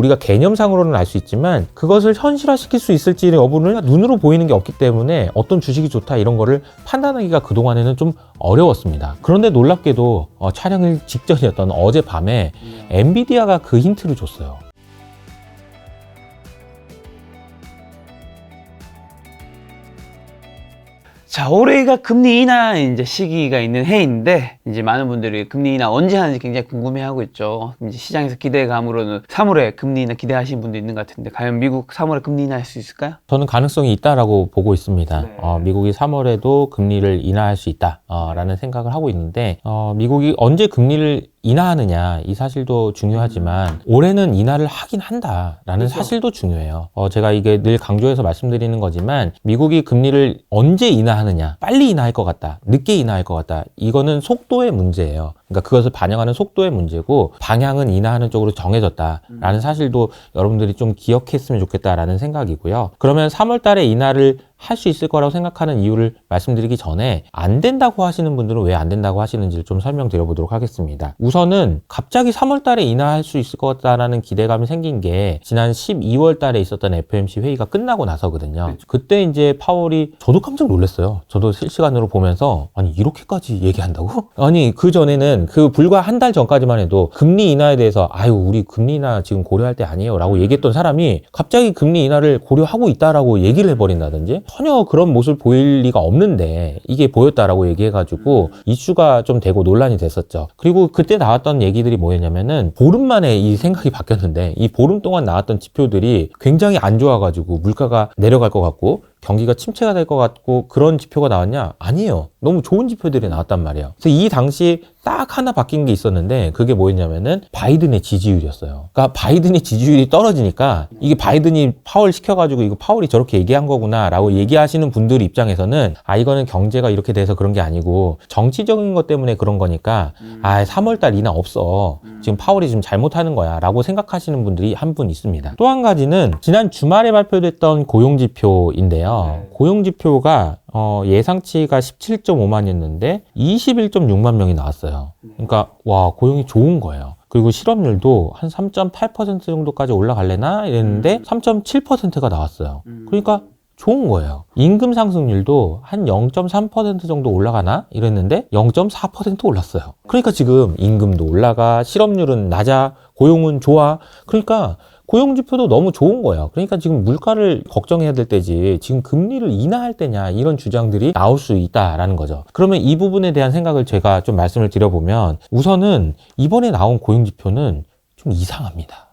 우리가 개념상으로는 알 수 있지만 그것을 현실화시킬 수 있을지 여부는 눈으로 보이는 게 없기 때문에 어떤 주식이 좋다 이런 거를 판단하기가 그동안에는 좀 어려웠습니다. 그런데 놀랍게도 촬영일 직전이었던 어젯밤에 엔비디아가 그 힌트를 줬어요. 자, 올해가 금리 인하 이제 시기가 있는 해인데, 이제 많은 분들이 금리 인하 언제 하는지 굉장히 궁금해하고 있죠. 이제 시장에서 기대감으로는 3월에 금리 인하 기대하시는 분도 있는 것 같은데, 과연 미국 3월에 금리 인하할 수 있을까요? 저는 가능성이 있다라고 보고 있습니다. 네. 미국이 3월에도 금리를 인하할 수 있다라는 생각을 하고 있는데, 미국이 언제 금리를 인하하느냐 이 사실도 중요하지만 올해는 인하를 하긴 한다라는 그렇죠. 사실도 중요해요. 제가 이게 늘 강조해서 말씀드리는 거지만 미국이 금리를 언제 인하하느냐, 빨리 인하할 것 같다, 늦게 인하할 것 같다, 이거는 속도의 문제예요. 그러니까 그것을 반영하는 속도의 문제고 방향은 인하하는 쪽으로 정해졌다라는 사실도 여러분들이 좀 기억했으면 좋겠다라는 생각이고요. 그러면 3월 달에 인하를 할 수 있을 거라고 생각하는 이유를 말씀드리기 전에 안 된다고 하시는 분들은 왜 안 된다고 하시는지를 좀 설명드려 보도록 하겠습니다. 우선은 갑자기 3월 달에 인하할 수 있을 것 같다라는 기대감이 생긴 게 지난 12월 달에 있었던 FOMC 회의가 끝나고 나서거든요. 그렇죠. 그때 이제 파월이 저도 깜짝 놀랐어요. 저도 실시간으로 보면서 아니 이렇게까지 얘기한다고? 아니 그 전에는 그 불과 한 달 전까지만 해도 금리 인하에 대해서 아유 우리 금리 인하 지금 고려할 때 아니에요 라고 얘기했던 사람이 갑자기 금리 인하를 고려하고 있다라고 얘기를 해버린다든지 전혀 그런 모습을 보일 리가 없는데 이게 보였다라고 얘기해가지고 이슈가 좀 되고 논란이 됐었죠. 그리고 그때 나왔던 얘기들이 뭐였냐면은 보름 만에 이 생각이 바뀌었는데 이 보름 동안 나왔던 지표들이 굉장히 안 좋아가지고 물가가 내려갈 것 같고 경기가 침체가 될 것 같고 그런 지표가 나왔냐? 아니에요. 너무 좋은 지표들이 나왔단 말이에요. 그래서 이 당시 딱 하나 바뀐 게 있었는데 그게 뭐였냐면은 바이든의 지지율이었어요. 그러니까 바이든의 지지율이 떨어지니까 이게 바이든이 파월 시켜가지고 이거 파월이 저렇게 얘기한 거구나 라고 얘기하시는 분들 입장에서는 아 이거는 경제가 이렇게 돼서 그런 게 아니고 정치적인 것 때문에 그런 거니까 아 3월달 인하 없어. 지금 파월이 좀 잘못하는 거야 라고 생각하시는 분들이 한 분 있습니다. 또 한 가지는 지난 주말에 발표됐던 고용지표인데요. 고용지표가 예상치가 17.5만이었는데 21.6만 명이 나왔어요. 그러니까 와 고용이 좋은 거예요. 그리고 실업률도 한 3.8% 정도까지 올라갈래나 이랬는데 3.7%가 나왔어요. 그러니까 좋은 거예요. 임금 상승률도 한 0.3% 정도 올라가나 이랬는데 0.4% 올랐어요. 그러니까 지금 임금도 올라가, 실업률은 낮아, 고용은 좋아. 그러니까 고용지표도 너무 좋은 거예요. 그러니까 지금 물가를 걱정해야 될 때지 지금 금리를 인하할 때냐 이런 주장들이 나올 수 있다라는 거죠. 그러면 이 부분에 대한 생각을 제가 좀 말씀을 드려보면 우선은 이번에 나온 고용지표는 좀 이상합니다.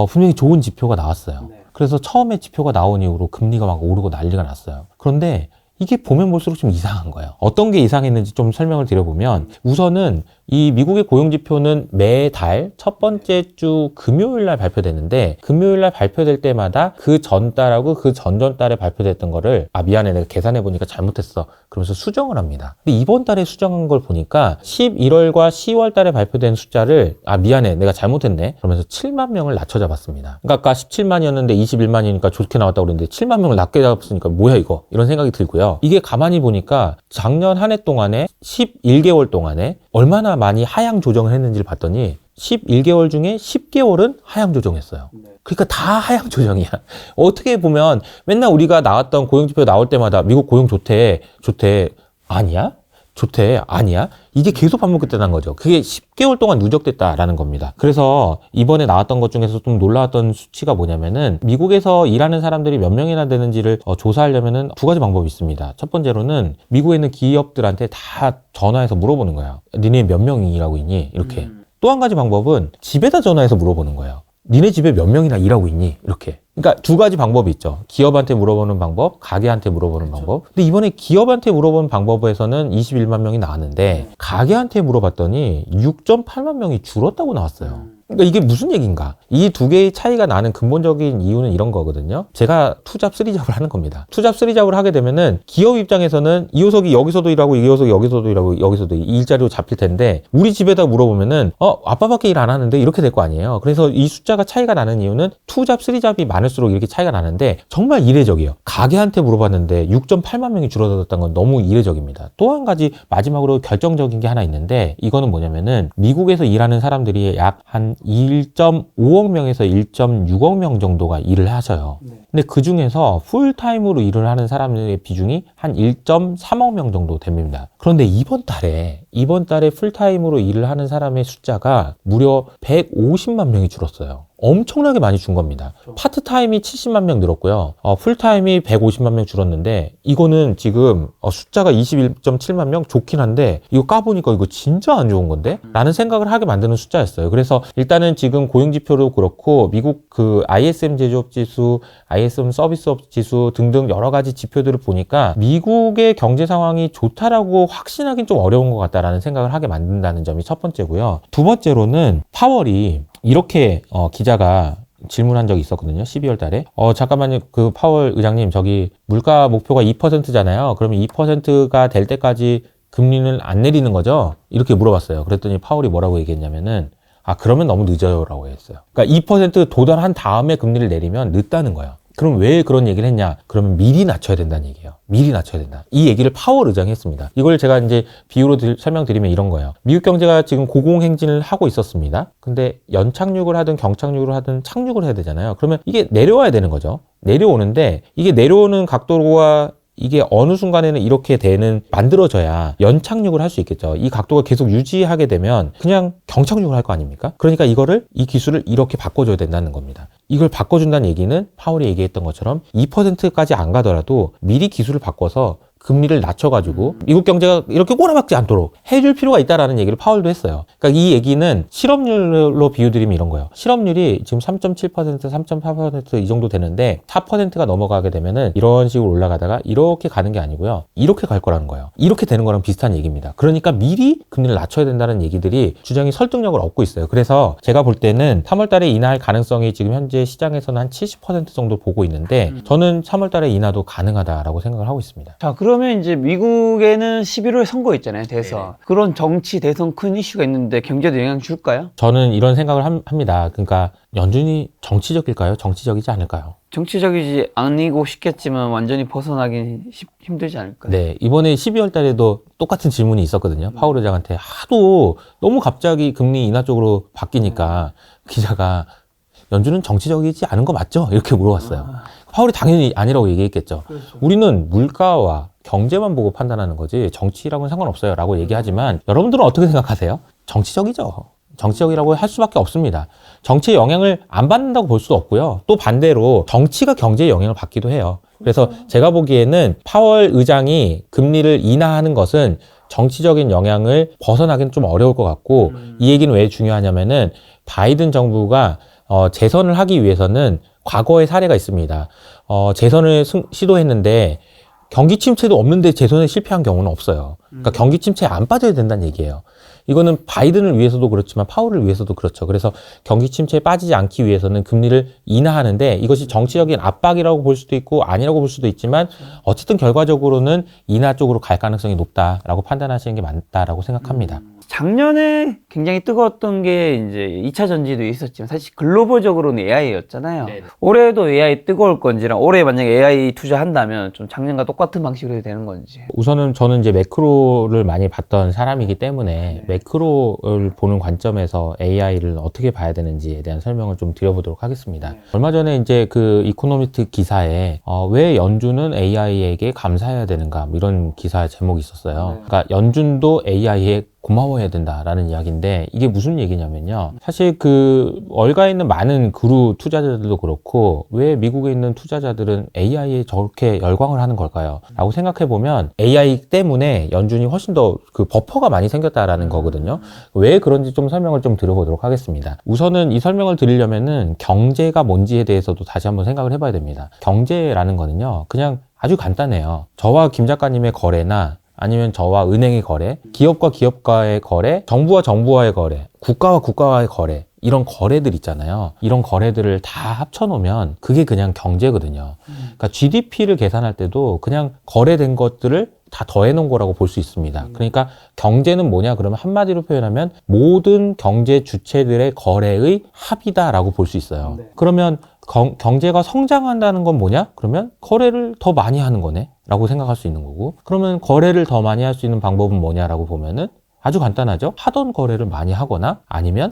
분명히 좋은 지표가 나왔어요. 그래서 처음에 지표가 나온 이후로 금리가 막 오르고 난리가 났어요. 그런데 이게 보면 볼수록 좀 이상한 거예요. 어떤 게 이상했는지 좀 설명을 드려보면 우선은 이 미국의 고용지표는 매달 첫 번째 주 금요일 날 발표되는데 금요일 날 발표될 때마다 그 전달하고 그 전전달에 발표됐던 거를 미안해 내가 계산해 보니까 잘못했어 그러면서 수정을 합니다. 근데 이번 달에 수정한 걸 보니까 11월과 10월 달에 발표된 숫자를 미안해 내가 잘못했네 그러면서 7만 명을 낮춰 잡았습니다. 그러니까 아까 17만이었는데 21만이니까 좋게 나왔다고 그랬는데 7만 명을 낮게 잡았으니까 뭐야 이거 이런 생각이 들고요. 이게 가만히 보니까 작년 한 해 동안에 11개월 동안에 얼마나 많이 하향 조정을 했는지를 봤더니 11개월 중에 10개월은 하향 조정했어요. 그러니까 다 하향 조정이야. 어떻게 보면 맨날 우리가 나왔던 고용지표 나올 때마다 미국 고용 좋대 아니야? 좋대 아니야? 이게 계속 반복됐다는 거죠. 그게 10개월 동안 누적됐다라는 겁니다. 그래서 이번에 나왔던 것 중에서 좀 놀라웠던 수치가 뭐냐면은 미국에서 일하는 사람들이 몇 명이나 되는지를 조사하려면은 두 가지 방법이 있습니다. 첫 번째로는 미국에 있는 기업들한테 다 전화해서 물어보는 거예요. 니네 몇 명이 일하고 있니? 이렇게. 또 한 가지 방법은 집에다 전화해서 물어보는 거예요. 니네 집에 몇 명이나 일하고 있니? 이렇게. 그러니까 두 가지 방법이 있죠. 기업한테 물어보는 방법, 가게한테 물어보는 방법. 근데 이번에 기업한테 물어보는 방법에서는 21만 명이 나왔는데 가게한테 물어봤더니 6.8만 명이 줄었다고 나왔어요. 그러니까 이게 무슨 얘기인가? 이 두 개의 차이가 나는 근본적인 이유는 이런 거거든요. 제가 투잡 쓰리잡을 하는 겁니다. 투잡 쓰리잡을 하게 되면은 기업 입장에서는 이 녀석이 여기서도 일하고 이 녀석이 여기서도 일하고 여기서도 일자리로 잡힐 텐데 우리 집에다 물어보면은 아빠밖에 일 안 하는데 이렇게 될 거 아니에요. 그래서 이 숫자가 차이가 나는 이유는 투잡 쓰리잡이 많을수록 이렇게 차이가 나는데 정말 이례적이에요. 가게한테 물어봤는데 6.8만 명이 줄어들었다는 건 너무 이례적입니다. 또 한 가지 마지막으로 결정적인 게 하나 있는데 이거는 뭐냐면은 미국에서 일하는 사람들이 약 한 1.5억 명에서 1.6억 명 정도가 일을 하셔요. 근데 그 중에서 풀타임으로 일을 하는 사람들의 비중이 한 1.3억 명 정도 됩니다. 그런데 이번 달에 풀타임으로 일을 하는 사람의 숫자가 무려 150만 명이 줄었어요. 엄청나게 많이 준 겁니다. 파트타임이 70만 명 늘었고요. 풀타임이 150만 명 줄었는데 이거는 지금 숫자가 21.7만 명 좋긴 한데 이거 까보니까 이거 진짜 안 좋은 건데? 라는 생각을 하게 만드는 숫자였어요. 그래서 일단은 지금 고용지표도 그렇고 미국 그 ISM 제조업 지수, ISM 서비스업 지수 등등 여러 가지 지표들을 보니까 미국의 경제 상황이 좋다라고 확신하긴 좀 어려운 것 같다라는 생각을 하게 만든다는 점이 첫 번째고요. 두 번째로는 파월이 이렇게 기자가 질문한 적이 있었거든요. 12월 달에. 잠깐만요. 그 파월 의장님, 저기 물가 목표가 2%잖아요. 그러면 2%가 될 때까지 금리는 안 내리는 거죠? 이렇게 물어봤어요. 그랬더니 파월이 뭐라고 얘기했냐면은 그러면 너무 늦어요라고 했어요. 그러니까 2% 도달한 다음에 금리를 내리면 늦다는 거예요. 그럼 왜 그런 얘기를 했냐? 그러면 미리 낮춰야 된다는 얘기예요. 미리 낮춰야 된다. 이 얘기를 파월 의장이 했습니다. 이걸 제가 이제 비유로 설명드리면 이런 거예요. 미국 경제가 지금 고공행진을 하고 있었습니다. 근데 연착륙을 하든 경착륙을 하든 착륙을 해야 되잖아요. 그러면 이게 내려와야 되는 거죠. 내려오는데 이게 내려오는 각도와 이게 어느 순간에는 이렇게 만들어져야 연착륙을 할 수 있겠죠. 이 각도가 계속 유지하게 되면 그냥 경착륙을 할 거 아닙니까? 그러니까 이 기술을 이렇게 바꿔줘야 된다는 겁니다. 이걸 바꿔준다는 얘기는 파월이 얘기했던 것처럼 2%까지 안 가더라도 미리 기술을 바꿔서 금리를 낮춰가지고 미국 경제가 이렇게 꼬라박지 않도록 해줄 필요가 있다라는 얘기를 파월도 했어요. 그러니까 이 얘기는 실업률로 비유드리면 이런 거예요. 실업률이 지금 3.7%, 3.4% 이 정도 되는데 4%가 넘어가게 되면은 이런 식으로 올라가다가 이렇게 가는 게 아니고요. 이렇게 갈 거라는 거예요. 이렇게 되는 거랑 비슷한 얘기입니다. 그러니까 미리 금리를 낮춰야 된다는 얘기들이 주장이 설득력을 얻고 있어요. 그래서 제가 볼 때는 3월 달에 인하할 가능성이 지금 현재 시장에서는 한 70% 정도 보고 있는데 저는 3월 달에 인하도 가능하다라고 생각을 하고 있습니다. 자, 그러면 이제 미국에는 11월에 선거 있잖아요, 대선. 네네. 그런 정치, 대선 큰 이슈가 있는데 경제도 영향 줄까요? 저는 이런 생각을 합니다. 그러니까 연준이 정치적일까요? 정치적이지 않을까요? 정치적이지 아니고 싶겠지만 완전히 벗어나긴 힘들지 않을까요? 네, 이번에 12월 달에도 똑같은 질문이 있었거든요. 파월 의장한테 하도 너무 갑자기 금리 인하 쪽으로 바뀌니까 기자가 연준은 정치적이지 않은 거 맞죠? 이렇게 물어봤어요. 파월이 당연히 아니라고 얘기했겠죠. 그렇죠. 우리는 물가와 경제만 보고 판단하는 거지 정치라고는 상관없어요 라고 얘기하지만 여러분들은 어떻게 생각하세요? 정치적이죠. 정치적이라고 할 수밖에 없습니다. 정치의 영향을 안 받는다고 볼 수도 없고요. 또 반대로 정치가 경제에 영향을 받기도 해요. 그래서 제가 보기에는 파월 의장이 금리를 인하하는 것은 정치적인 영향을 벗어나기는 좀 어려울 것 같고 이 얘기는 왜 중요하냐면은 바이든 정부가 재선을 하기 위해서는 과거의 사례가 있습니다. 재선을 시도했는데 경기 침체도 없는데 재선에 실패한 경우는 없어요. 그러니까 경기 침체에 안 빠져야 된다는 얘기예요. 이거는 바이든을 위해서도 그렇지만 파월을 위해서도 그렇죠. 그래서 경기 침체에 빠지지 않기 위해서는 금리를 인하하는데 이것이 정치적인 압박이라고 볼 수도 있고 아니라고 볼 수도 있지만 어쨌든 결과적으로는 인하 쪽으로 갈 가능성이 높다라고 판단하시는 게 맞다라고 생각합니다. 작년에 굉장히 뜨거웠던 게 이제 2차 전지도 있었지만 사실 글로벌적으로는 AI였잖아요. 네네. 올해도 AI 뜨거울 건지랑 올해 만약에 AI 투자한다면 좀 작년과 똑같은 방식으로 해도 되는 건지. 우선은 저는 이제 매크로를 많이 봤던 사람이기 때문에 매크로를 보는 관점에서 AI를 어떻게 봐야 되는지에 대한 설명을 좀 드려보도록 하겠습니다. 얼마 전에 이제 그 이코노미스트 기사에 왜 연준은 AI에게 감사해야 되는가 뭐 이런 기사 제목이 있었어요. 그러니까 연준도 AI에 고마워해야 된다라는 이야기인데 이게 무슨 얘기냐면요. 사실 그 월가에 있는 많은 그루 투자자들도 그렇고 왜 미국에 있는 투자자들은 AI에 저렇게 열광을 하는 걸까요? 라고 생각해 보면 AI 때문에 연준이 훨씬 더 그 버퍼가 많이 생겼다라는 거거든요. 왜 그런지 좀 설명을 좀 드려보도록 하겠습니다. 우선은 이 설명을 드리려면은 경제가 뭔지에 대해서도 다시 한번 생각을 해봐야 됩니다. 경제라는 거는요. 그냥 아주 간단해요. 저와 김 작가님의 거래나 아니면 저와 은행의 거래, 기업과 기업과의 거래, 정부와 정부와의 거래, 국가와 국가와의 거래 이런 거래들 있잖아요. 이런 거래들을 다 합쳐놓으면 그게 그냥 경제거든요. 그러니까 GDP를 계산할 때도 그냥 거래된 것들을 다 더해놓은 거라고 볼 수 있습니다. 그러니까 경제는 뭐냐 그러면 한마디로 표현하면 모든 경제 주체들의 거래의 합이다라고 볼 수 있어요. 네. 그러면 경제가 성장한다는 건 뭐냐? 그러면 거래를 더 많이 하는 거네? 라고 생각할 수 있는 거고 그러면 거래를 더 많이 할 수 있는 방법은 뭐냐라고 보면은 아주 간단하죠. 하던 거래를 많이 하거나 아니면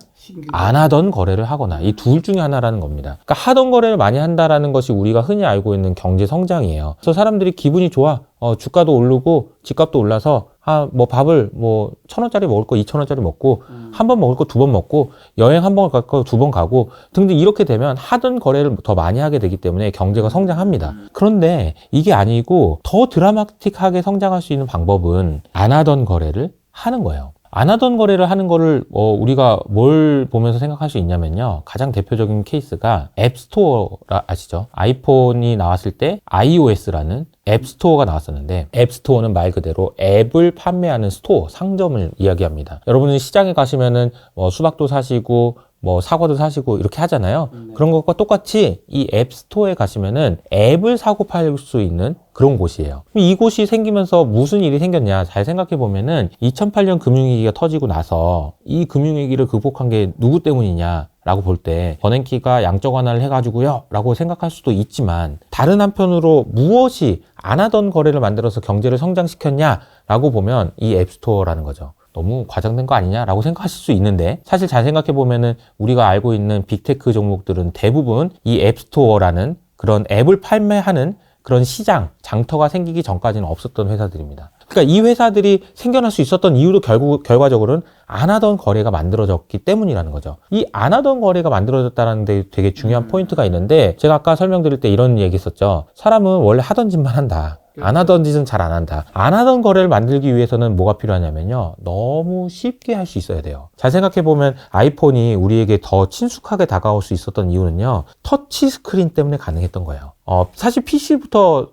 안 하던 거래를 하거나 이 둘 중에 하나라는 겁니다. 그러니까 하던 거래를 많이 한다라는 것이 우리가 흔히 알고 있는 경제 성장이에요. 그래서 사람들이 기분이 좋아. 주가도 오르고 집값도 올라서 뭐 밥을 뭐 1,000원짜리 먹을 거 2,000원짜리 먹고 한 번 먹을 거 2번 먹고 여행 한 번 갈 거 2번 가고 등등 이렇게 되면 하던 거래를 더 많이 하게 되기 때문에 경제가 성장합니다. 그런데 이게 아니고 더 드라마틱하게 성장할 수 있는 방법은 안 하던 거래를 하는 거예요. 안 하던 거래를 하는 거를 우리가 뭘 보면서 생각할 수 있냐면요. 가장 대표적인 케이스가 앱스토어 아시죠? 아이폰이 나왔을 때 iOS라는 앱스토어가 나왔었는데 앱스토어는 말 그대로 앱을 판매하는 스토어, 상점을 이야기합니다. 여러분은 시장에 가시면은 수박도 사시고 뭐 사과도 사시고 이렇게 하잖아요. 그런 것과 똑같이 이 앱스토어에 가시면은 앱을 사고 팔 수 있는 그런 곳이에요. 이곳이 생기면서 무슨 일이 생겼냐 잘 생각해 보면은 2008년 금융위기가 터지고 나서 이 금융위기를 극복한 게 누구 때문이냐 라고 볼 때 버냉키가 양적 완화를 해가지고요 라고 생각할 수도 있지만 다른 한편으로 무엇이 안 하던 거래를 만들어서 경제를 성장시켰냐 라고 보면 이 앱스토어라는 거죠. 너무 과장된 거 아니냐라고 생각하실 수 있는데 사실 잘 생각해 보면은 우리가 알고 있는 빅테크 종목들은 대부분 이 앱스토어라는 그런 앱을 판매하는 그런 시장, 장터가 생기기 전까지는 없었던 회사들입니다. 그러니까 이 회사들이 생겨날 수 있었던 이유도 결과적으로는 안 하던 거래가 만들어졌기 때문이라는 거죠. 이 안 하던 거래가 만들어졌다는 데 되게 중요한 포인트가 있는데 제가 아까 설명드릴 때 이런 얘기 했었죠. 사람은 원래 하던 짓만 한다. 안 하던 짓은 잘 안 한다. 안 하던 거래를 만들기 위해서는 뭐가 필요하냐면요. 너무 쉽게 할 수 있어야 돼요. 잘 생각해보면 아이폰이 우리에게 더 친숙하게 다가올 수 있었던 이유는요. 터치 스크린 때문에 가능했던 거예요. 사실 PC부터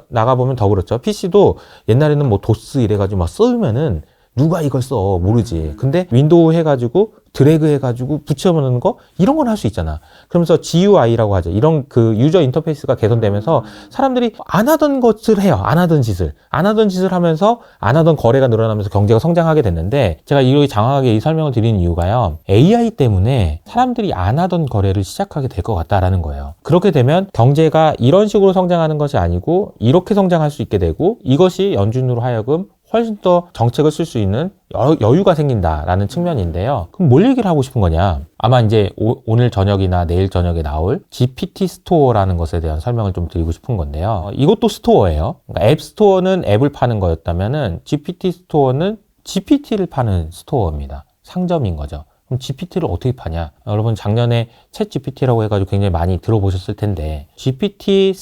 나가보면 더 그렇죠. PC도 옛날에는 뭐 도스 이래가지고 막 쓰면은 누가 이걸 써 모르지. 근데 윈도우 해가지고 드래그 해가지고 붙여놓는 거 이런 건 할 수 있잖아. 그러면서 GUI라고 하죠. 이런 그 유저 인터페이스가 개선되면서 사람들이 안 하던 것을 해요. 안 하던 짓을 하면서 안 하던 거래가 늘어나면서 경제가 성장하게 됐는데 제가 이렇게 장황하게 이 설명을 드리는 이유가요. AI 때문에 사람들이 안 하던 거래를 시작하게 될 것 같다라는 거예요. 그렇게 되면 경제가 이런 식으로 성장하는 것이 아니고 이렇게 성장할 수 있게 되고 이것이 연준으로 하여금 훨씬 더 정책을 쓸 수 있는 여유가 생긴다라는 측면인데요. 그럼 뭘 얘기를 하고 싶은 거냐? 아마 이제 오늘 저녁이나 내일 저녁에 나올 GPT 스토어라는 것에 대한 설명을 좀 드리고 싶은 건데요. 이것도 스토어예요. 그러니까 앱 스토어는 앱을 파는 거였다면은 GPT 스토어는 GPT를 파는 스토어입니다. 상점인 거죠. 그럼 GPT를 어떻게 파냐? 여러분 작년에 챗 GPT라고 해가지고 굉장히 많이 들어보셨을 텐데 GPT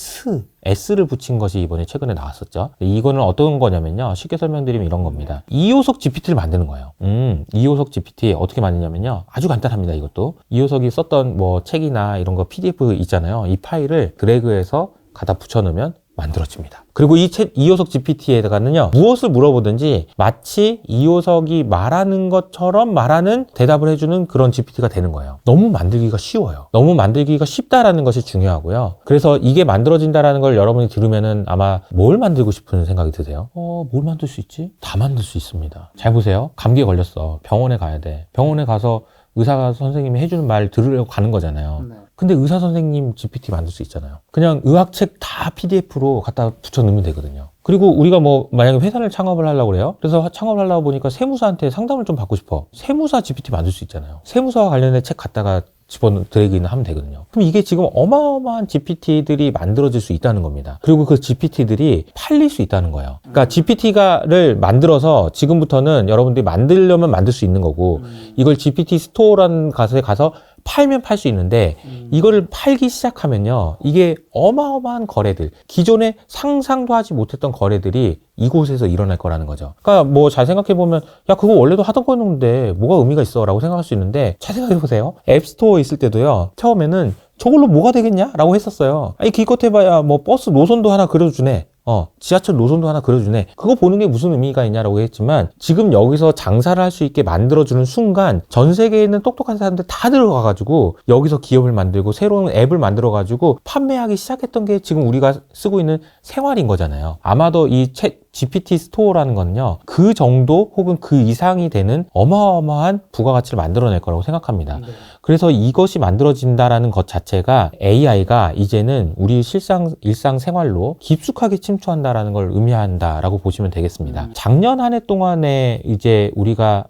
S를 붙인 것이 이번에 최근에 나왔었죠. 이거는 어떤 거냐면요. 쉽게 설명드리면 이런 겁니다. 2호석 GPT를 만드는 거예요. 2호석 GPT 어떻게 만드냐면요. 아주 간단합니다. 이것도. 2호석이 썼던 뭐 책이나 이런 거 PDF 있잖아요. 이 파일을 드래그해서 갖다 붙여넣으면 만들어집니다. 그리고 이 2호석 GPT에다가는요, 무엇을 물어보든지 마치 2호석이 말하는 것처럼 말하는 대답을 해주는 그런 GPT가 되는 거예요. 너무 만들기가 쉬워요. 너무 만들기가 쉽다라는 것이 중요하고요. 그래서 이게 만들어진다라는 걸 여러분이 들으면은 아마 뭘 만들고 싶은 생각이 드세요? 뭘 만들 수 있지? 다 만들 수 있습니다. 잘 보세요. 감기에 걸렸어. 병원에 가야 돼. 병원에 가서 의사 선생님이 해주는 말 들으려고 가는 거잖아요. 네. 근데 의사 선생님 GPT 만들 수 있잖아요. 그냥 의학책 다 PDF로 갖다 붙여 넣으면 되거든요. 그리고 우리가 뭐 만약에 회사를 창업을 하려고 그래요. 그래서 창업을 하려고 보니까 세무사한테 상담을 좀 받고 싶어. 세무사 GPT 만들 수 있잖아요. 세무사와 관련된 책 갖다가 드래그인 하면 되거든요. 그럼 이게 지금 어마어마한 GPT들이 만들어질 수 있다는 겁니다. 그리고 그 GPT들이 팔릴 수 있다는 거예요. 그러니까 GPT를 만들어서 지금부터는 여러분들이 만들려면 만들 수 있는 거고 이걸 GPT 스토어라는 곳에 가서 팔면 팔 수 있는데 이거를 팔기 시작하면요. 이게 어마어마한 거래들, 기존에 상상도 하지 못했던 거래들이 이곳에서 일어날 거라는 거죠. 그러니까 뭐 잘 생각해보면 야 그거 원래도 하던 거였는데 뭐가 의미가 있어 라고 생각할 수 있는데 잘 생각해보세요. 앱스토어에 있을 때도요. 처음에는 저걸로 뭐가 되겠냐? 라고 했었어요. 아니 기껏 해봐야 뭐 버스 노선도 하나 그려주네. 지하철 노선도 하나 그려주네. 그거 보는 게 무슨 의미가 있냐라고 했지만 지금 여기서 장사를 할 수 있게 만들어주는 순간 전 세계에 있는 똑똑한 사람들 다 들어가가지고 여기서 기업을 만들고 새로운 앱을 만들어가지고 판매하기 시작했던 게 지금 우리가 쓰고 있는 생활인 거잖아요. 아마도 이 GPT 스토어라는 거는요, 그 정도 혹은 그 이상이 되는 어마어마한 부가가치를 만들어낼 거라고 생각합니다. 그래서 이것이 만들어진다라는 것 자체가 AI가 이제는 우리 일상생활로 깊숙하게 침투한다라는 걸 의미한다라고 보시면 되겠습니다. 작년 한 해 동안에 이제 우리가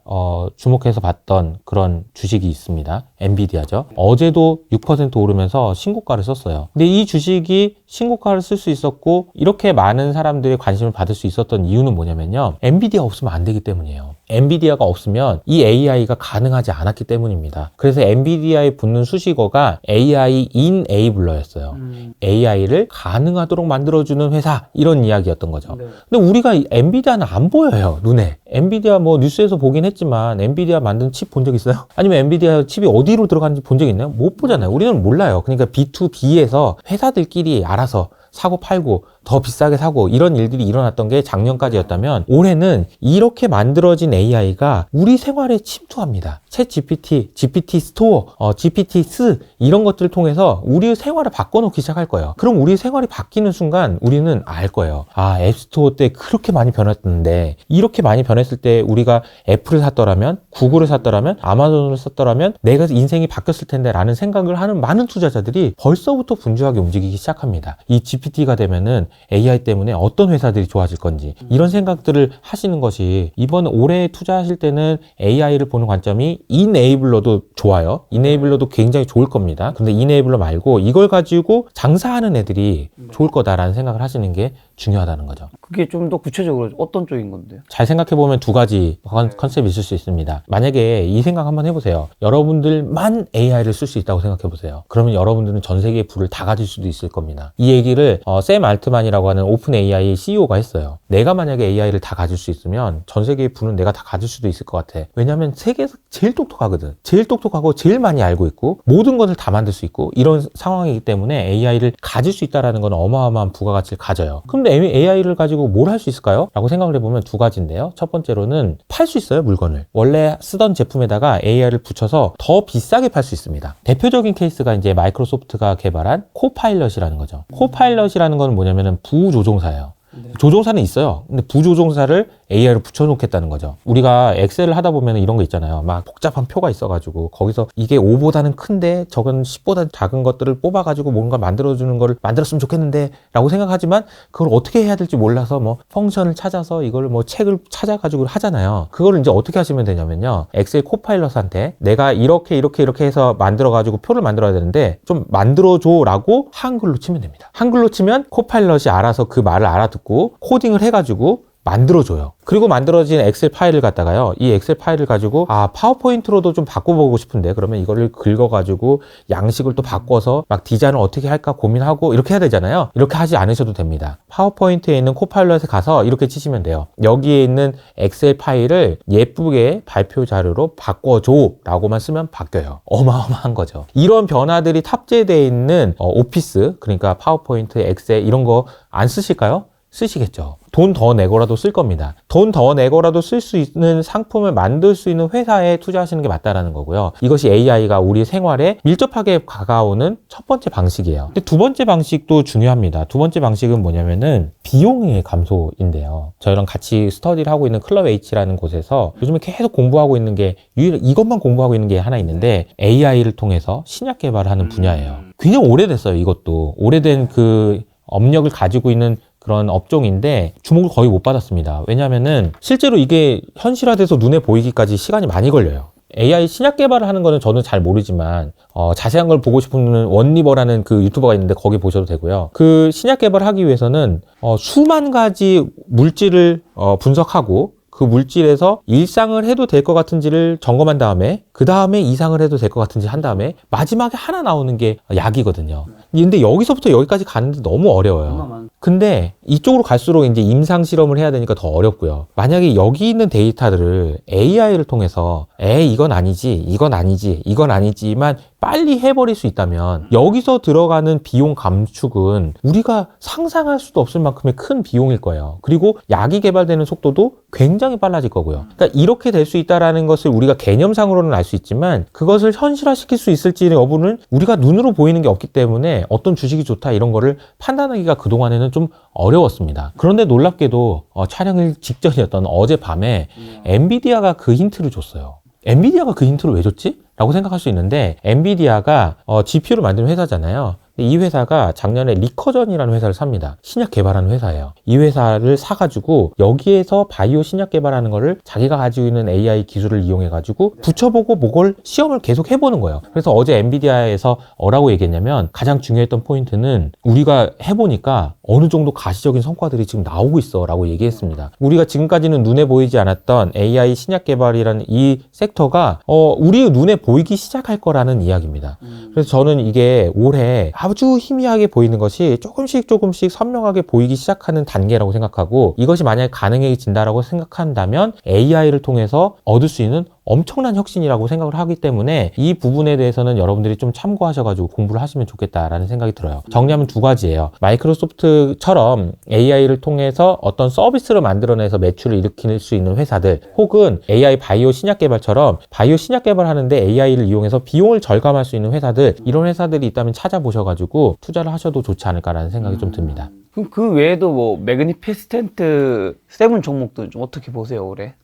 주목해서 봤던 그런 주식이 있습니다. 엔비디아죠. 어제도 6% 오르면서 신고가를 썼어요. 근데 이 주식이 신고가를 쓸 수 있었고 이렇게 많은 사람들의 관심을 받을 수 있었던 이유는 뭐냐면요, 엔비디아 없으면 안 되기 때문이에요. 엔비디아가 없으면 이 AI가 가능하지 않았기 때문입니다. 그래서 엔비디아에 붙는 수식어가 AI Enabler였어요. AI를 가능하도록 만들어주는 회사, 이런 이야기였던 거죠. 근데 우리가 엔비디아는 안 보여요, 눈에. 엔비디아 뭐 뉴스에서 보긴 했지만 엔비디아 만든 칩 본 적 있어요? 아니면 엔비디아 칩이 어디로 들어가는지 본 적 있나요? 못 보잖아요. 우리는 몰라요. 그러니까 B2B에서 회사들끼리 알아서 사고 팔고 더 비싸게 사고 이런 일들이 일어났던 게 작년까지였다면, 올해는 이렇게 만들어진 AI가 우리 생활에 침투합니다. 챗 GPT, GPT 스토어, GPT 스 이런 것들을 통해서 우리 생활을 바꿔놓기 시작할 거예요. 그럼 우리 생활이 바뀌는 순간 우리는 알 거예요. 아, 앱스토어 때 그렇게 많이 변했는데, 이렇게 많이 변했을 때 우리가 애플을 샀더라면, 구글을 샀더라면, 아마존을 샀더라면 내가 인생이 바뀌었을 텐데 라는 생각을 하는 많은 투자자들이 벌써부터 분주하게 움직이기 시작합니다. 이 GPT가 되면은 AI 때문에 어떤 회사들이 좋아질 건지, 이런 생각들을 하시는 것이, 이번 올해 투자하실 때는 AI를 보는 관점이 이네이블러도 좋아요. 이네이블러도 굉장히 좋을 겁니다. 근데 이네이블러 말고 이걸 가지고 장사하는 애들이 좋을 거다라는 생각을 하시는 게 중요하다는 거죠. 그게 좀 더 구체적으로 어떤 쪽인 건데요? 잘 생각해보면 두 가지 컨셉이 있을 수 있습니다. 만약에 이 생각 한번 해보세요. 여러분들만 AI를 쓸 수 있다고 생각해보세요. 그러면 여러분들은 전 세계의 부를 다 가질 수도 있을 겁니다. 이 얘기를 샘 알트만이라고 하는 오픈 AI CEO가 했어요. 내가 만약에 AI를 다 가질 수 있으면 전 세계의 부는 내가 다 가질 수도 있을 것 같아. 왜냐면 세계에서 제일 똑똑하거든. 제일 똑똑하고 제일 많이 알고 있고 모든 것을 다 만들 수 있고 이런 상황이기 때문에 AI를 가질 수 있다는 건 어마어마한 부가가치를 가져요. 그런데 AI를 가지고 뭘 할 수 있을까요? 라고 생각을 해보면 두 가지인데요. 첫 번째로는 팔 수 있어요, 물건을. 원래 쓰던 제품에다가 AI를 붙여서 더 비싸게 팔 수 있습니다. 대표적인 케이스가 이제 마이크로소프트가 개발한 코파일럿이라는 거죠. 코파일럿이라는 건 뭐냐면은 부조종사예요. 조종사는 있어요. 근데 부조종사를 AI로 붙여놓겠다는 거죠. 우리가 엑셀을 하다 보면 이런 거 있잖아요. 막 복잡한 표가 있어가지고 거기서 이게 5보다는 큰데 저건 10보다 작은 것들을 뽑아가지고 뭔가 만들어주는 거를 만들었으면 좋겠는데 라고 생각하지만 그걸 어떻게 해야 될지 몰라서 뭐 펑션을 찾아서 이걸 뭐 책을 찾아가지고 하잖아요. 그걸 이제 어떻게 하시면 되냐면요, 엑셀 코파일럿한테 내가 이렇게 해서 만들어가지고 표를 만들어야 되는데 좀 만들어줘 라고 한글로 치면 됩니다. 한글로 치면 코파일럿이 알아서 그 말을 알아듣고 코딩을 해가지고 만들어줘요. 그리고 만들어진 엑셀 파일을 갖다가요, 이 엑셀 파일을 가지고 파워포인트로도 좀 바꿔보고 싶은데 그러면 이거를 긁어가지고 양식을 또 바꿔서 막 디자인을 어떻게 할까 고민하고 이렇게 해야 되잖아요. 이렇게 하지 않으셔도 됩니다. 파워포인트에 있는 코파일럿에 가서 이렇게 치시면 돼요. 여기에 있는 엑셀 파일을 예쁘게 발표 자료로 바꿔줘 라고만 쓰면 바뀌어요. 어마어마한 거죠. 이런 변화들이 탑재되어 있는 오피스, 그러니까 파워포인트, 엑셀 이런 거 안 쓰실까요? 쓰시겠죠. 돈 더 내고라도 쓸 겁니다. 돈 더 내고라도 쓸 수 있는 상품을 만들 수 있는 회사에 투자하시는 게 맞다라는 거고요. 이것이 AI가 우리 생활에 밀접하게 다가오는 첫 번째 방식이에요. 근데 두 번째 방식도 중요합니다. 두 번째 방식은 뭐냐면은 비용의 감소인데요. 저희랑 같이 스터디를 하고 있는 클럽 H라는 곳에서 요즘에 계속 공부하고 있는 게 이것만 공부하고 있는 게 하나 있는데 AI를 통해서 신약 개발을 하는 분야예요. 굉장히 오래됐어요. 이것도 오래된 그 업력을 가지고 있는 그런 업종인데 주목을 거의 못 받았습니다. 왜냐하면은 실제로 이게 현실화돼서 눈에 보이기까지 시간이 많이 걸려요. AI 신약 개발을 하는 거는 저는 잘 모르지만 자세한 걸 보고 싶은 분은 원리버라는 그 유튜버가 있는데 거기 보셔도 되고요. 그 신약 개발을 하기 위해서는 수만 가지 물질을 분석하고 그 물질에서 일상을 해도 될 것 같은지를 점검한 다음에 그 다음에 이상을 해도 될 것 같은지 한 다음에 마지막에 하나 나오는 게 약이거든요. 근데 여기서부터 여기까지 가는데 너무 어려워요. 근데 이쪽으로 갈수록 이제 임상 실험을 해야 되니까 더 어렵고요. 만약에 여기 있는 데이터들을 AI를 통해서 이건 아니지, 이건 아니지, 이건 아니지만 빨리 해버릴 수 있다면 여기서 들어가는 비용 감축은 우리가 상상할 수도 없을 만큼의 큰 비용일 거예요. 그리고 약이 개발되는 속도도 굉장히 빨라질 거고요. 그러니까 이렇게 될 수 있다라는 것을 우리가 개념상으로는 알 수 있지만 그것을 현실화시킬 수 있을지 여부는 우리가 눈으로 보이는 게 없기 때문에 어떤 주식이 좋다 이런 거를 판단하기가 그동안에는 좀 어려웠습니다. 그런데 놀랍게도 촬영일 직전이었던 어젯밤에 엔비디아가 그 힌트를 줬어요. 엔비디아가 그 힌트를 왜 줬지? 라고 생각할 수 있는데 엔비디아가 GPU를 만드는 회사잖아요. 이 회사가 작년에 리커전이라는 회사를 삽니다. 신약 개발하는 회사예요. 이 회사를 사가지고 여기에서 바이오 신약 개발하는 거를 자기가 가지고 있는 AI 기술을 이용해가지고 붙여보고 그걸 시험을 계속 해보는 거예요. 그래서 어제 엔비디아에서 뭐라고 얘기했냐면 가장 중요했던 포인트는 우리가 해보니까 어느 정도 가시적인 성과들이 지금 나오고 있어 라고 얘기했습니다. 우리가 지금까지는 눈에 보이지 않았던 AI 신약 개발이라는 이 섹터가 우리 눈에 보이기 시작할 거라는 이야기입니다. 그래서 저는 이게 올해 아주 희미하게 보이는 것이 조금씩 선명하게 보이기 시작하는 단계라고 생각하고 이것이 만약에 가능해진다라고 생각한다면 AI를 통해서 얻을 수 있는 엄청난 혁신이라고 생각을 하기 때문에 이 부분에 대해서는 여러분들이 좀 참고하셔가지고 공부를 하시면 좋겠다라는 생각이 들어요. 정리하면 두 가지예요. 마이크로소프트처럼 AI를 통해서 어떤 서비스를 만들어내서 매출을 일으킬 수 있는 회사들 혹은 AI 바이오 신약 개발처럼 바이오 신약 개발하는데 AI를 이용해서 비용을 절감할 수 있는 회사들 이런 회사들이 있다면 찾아보셔가지고 투자를 하셔도 좋지 않을까라는 생각이 좀 듭니다. 그럼 그 외에도 뭐 매그니피스텐트 7 종목도 좀 어떻게 보세요 올해?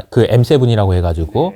그 M7이라고 해가지고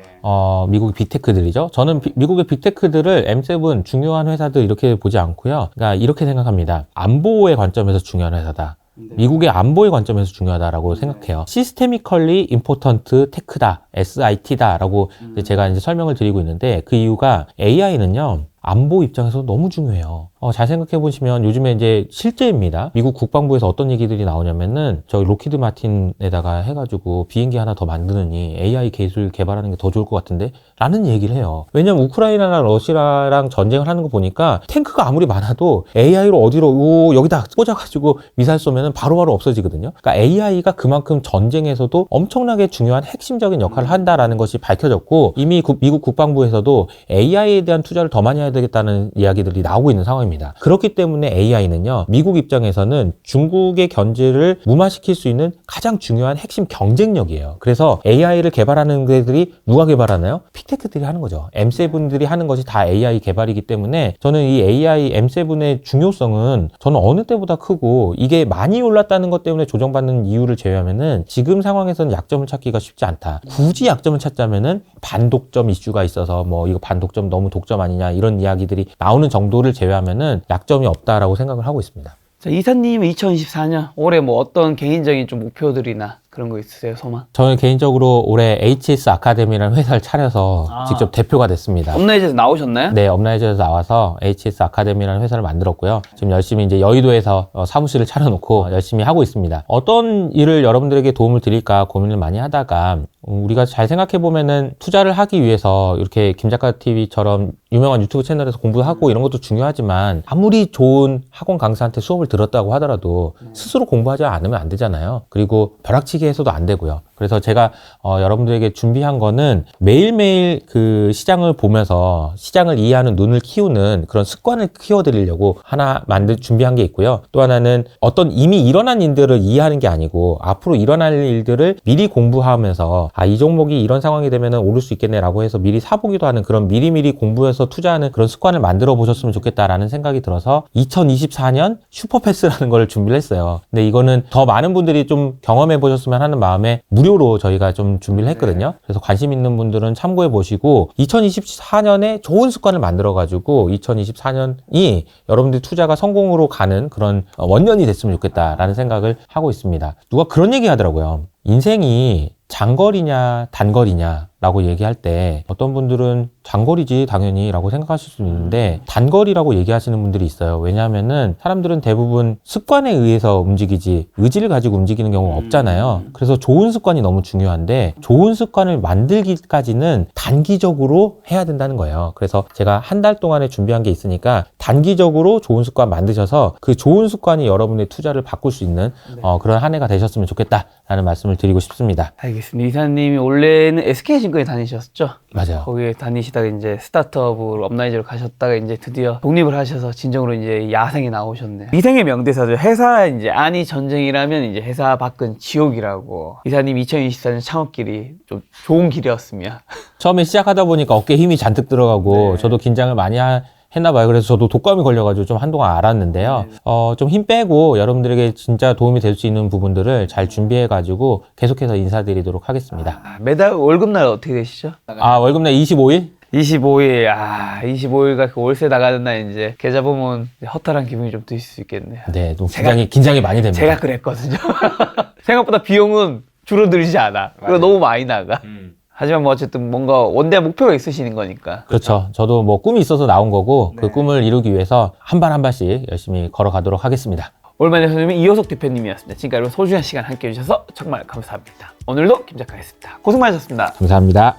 미국의 빅테크들이죠. 저는 미국의 빅테크들을 M7 중요한 회사들 이렇게 보지 않고요. 그러니까 이렇게 생각합니다. 안보의 관점에서 중요한 회사다. 미국의 안보의 관점에서 중요하다라고 생각해요. 시스테미컬리 임포턴트 테크다, SIT다라고 제가 이제 설명을 드리고 있는데 그 이유가 AI는요. 안보 입장에서 너무 중요해요. 잘 생각해 보시면 요즘에 이제 실제입니다. 미국 국방부에서 어떤 얘기들이 나오냐면은 저희 로키드 마틴에다가 해가지고 비행기 하나 더 만드느니 AI 기술 개발하는 게 더 좋을 것 같은데 라는 얘기를 해요. 왜냐면 우크라이나랑 러시아랑 전쟁을 하는 거 보니까 탱크가 아무리 많아도 AI로 어디로 여기다 꽂아가지고 미사일 쏘면은 바로바로 없어지거든요. 그러니까 AI가 그만큼 전쟁에서도 엄청나게 중요한 핵심적인 역할을 한다라는 것이 밝혀졌고 이미 미국 국방부에서도 AI에 대한 투자를 더 많이 해야 되겠다는 이야기들이 나오고 있는 상황입니다. 그렇기 때문에 AI는요, 미국 입장에서는 중국의 견제를 무마시킬 수 있는 가장 중요한 핵심 경쟁력이에요. 그래서 AI를 개발하는 데들이 누가 개발하나요? 빅테크들이 하는 거죠. M7들이 하는 것이 다 AI 개발이기 때문에 저는 이 AI M7의 중요성은 저는 어느 때보다 크고 이게 많이 올랐다는 것 때문에 조정받는 이유를 제외하면은 지금 상황에서는 약점을 찾기가 쉽지 않다. 굳이 약점을 찾자면은 반독점 이슈가 있어서 뭐 이거 반독점 너무 독점 아니냐 이런 이야기들이 나오는 정도를 제외하면은 약점이 없다라고 생각을 하고 있습니다. 자, 이사님은 2024년 올해 뭐 어떤 개인적인 좀 목표들이나 그런 거 있으세요, 소망? 저는 개인적으로 올해 HS 아카데미라는 회사를 차려서 직접 대표가 됐습니다. 업라이즈에서 나오셨나요? 네, 업라이즈에서 나와서 HS 아카데미라는 회사를 만들었고요. 지금 열심히 이제 여의도에서 사무실을 차려놓고 열심히 하고 있습니다. 어떤 일을 여러분들에게 도움을 드릴까 고민을 많이 하다가 우리가 잘 생각해보면은 투자를 하기 위해서 이렇게 김작가TV처럼 유명한 유튜브 채널에서 공부하고 이런 것도 중요하지만 아무리 좋은 학원 강사한테 수업을 들었다고 하더라도 스스로 공부하지 않으면 안 되잖아요. 그리고 벼락치기 해서도 안 되고요. 그래서 제가 여러분들에게 준비한 거는 매일매일 그 시장을 보면서 시장을 이해하는 눈을 키우는 그런 습관을 키워드리려고 하나 준비한 게 있고요. 또 하나는 어떤 이미 일어난 일들을 이해하는 게 아니고 앞으로 일어날 일들을 미리 공부하면서 이 종목이 이런 상황이 되면 오를 수 있겠네라고 해서 미리 사보기도 하는 그런 미리미리 공부해서 투자하는 그런 습관을 만들어 보셨으면 좋겠다라는 생각이 들어서 2024년 슈퍼패스라는 걸 준비를 했어요. 근데 이거는 더 많은 분들이 좀 경험해 보셨으면 하는 마음에 무료로 저희가 좀 준비를 했거든요. 그래서 관심 있는 분들은 참고해 보시고 2024년에 좋은 습관을 만들어 가지고 2024년이 여러분들 투자가 성공으로 가는 그런 원년이 됐으면 좋겠다라는 생각을 하고 있습니다. 누가 그런 얘기 하더라고요. 인생이 장거리냐 단거리냐 라고 얘기할 때 어떤 분들은 장거리지 당연히 라고 생각하실 수 있는데 단거리라고 얘기하시는 분들이 있어요. 왜냐하면은 사람들은 대부분 습관에 의해서 움직이지 의지를 가지고 움직이는 경우가 없잖아요. 그래서 좋은 습관이 너무 중요한데 좋은 습관을 만들기까지는 단기적으로 해야 된다는 거예요. 그래서 제가 한 달 동안에 준비한 게 있으니까 단기적으로 좋은 습관 만드셔서 그 좋은 습관이 여러분의 투자를 바꿀 수 있는 그런 한 해가 되셨으면 좋겠다라는 말씀을 드리고 싶습니다. 알겠습니다. 이사님이 원래는 SK신 해킹거에 다니셨죠? 맞아요. 거기에 다니시다가 이제 스타트업으로 업라이저로 가셨다가 이제 드디어 독립을 하셔서 진정으로 이제 야생에 나오셨네요. 이생의 명대사죠. 회사 이제 안이 전쟁이라면 이제 회사 밖은 지옥이라고. 이사님 2024년 창업길이 좀 좋은 길이었으면. 처음에 시작하다 보니까 어깨에 힘이 잔뜩 들어가고 네. 저도 긴장을 많이 했나 봐요. 그래서 저도 독감이 걸려가지고 좀 한동안 앓았는데요. 좀 힘 빼고 여러분들에게 진짜 도움이 될 수 있는 부분들을 잘 준비해가지고 계속해서 인사드리도록 하겠습니다. 매달 월급날 어떻게 되시죠? 월급날 25일? 25일, 25일가 그 월세 나가는 날 이제 계좌 보면 허탈한 기분이 좀 드실 수 있겠네요. 네, 좀 긴장이 많이 됩니다. 제가 그랬거든요. 생각보다 비용은 줄어들지 않아. 그리고 너무 많이 나가. 하지만 뭐 어쨌든 뭔가 원대한 목표가 있으시는 거니까. 그렇죠. 저도 뭐 꿈이 있어서 나온 거고 그 네. 꿈을 이루기 위해서 한 발 한 발씩 열심히 걸어가도록 하겠습니다. 올만의 선생님은 이효석 대표님이었습니다. 지금까지 여러분 소중한 시간 함께 해주셔서 정말 감사합니다. 오늘도 김 작가였습니다. 고생 많으셨습니다. 감사합니다.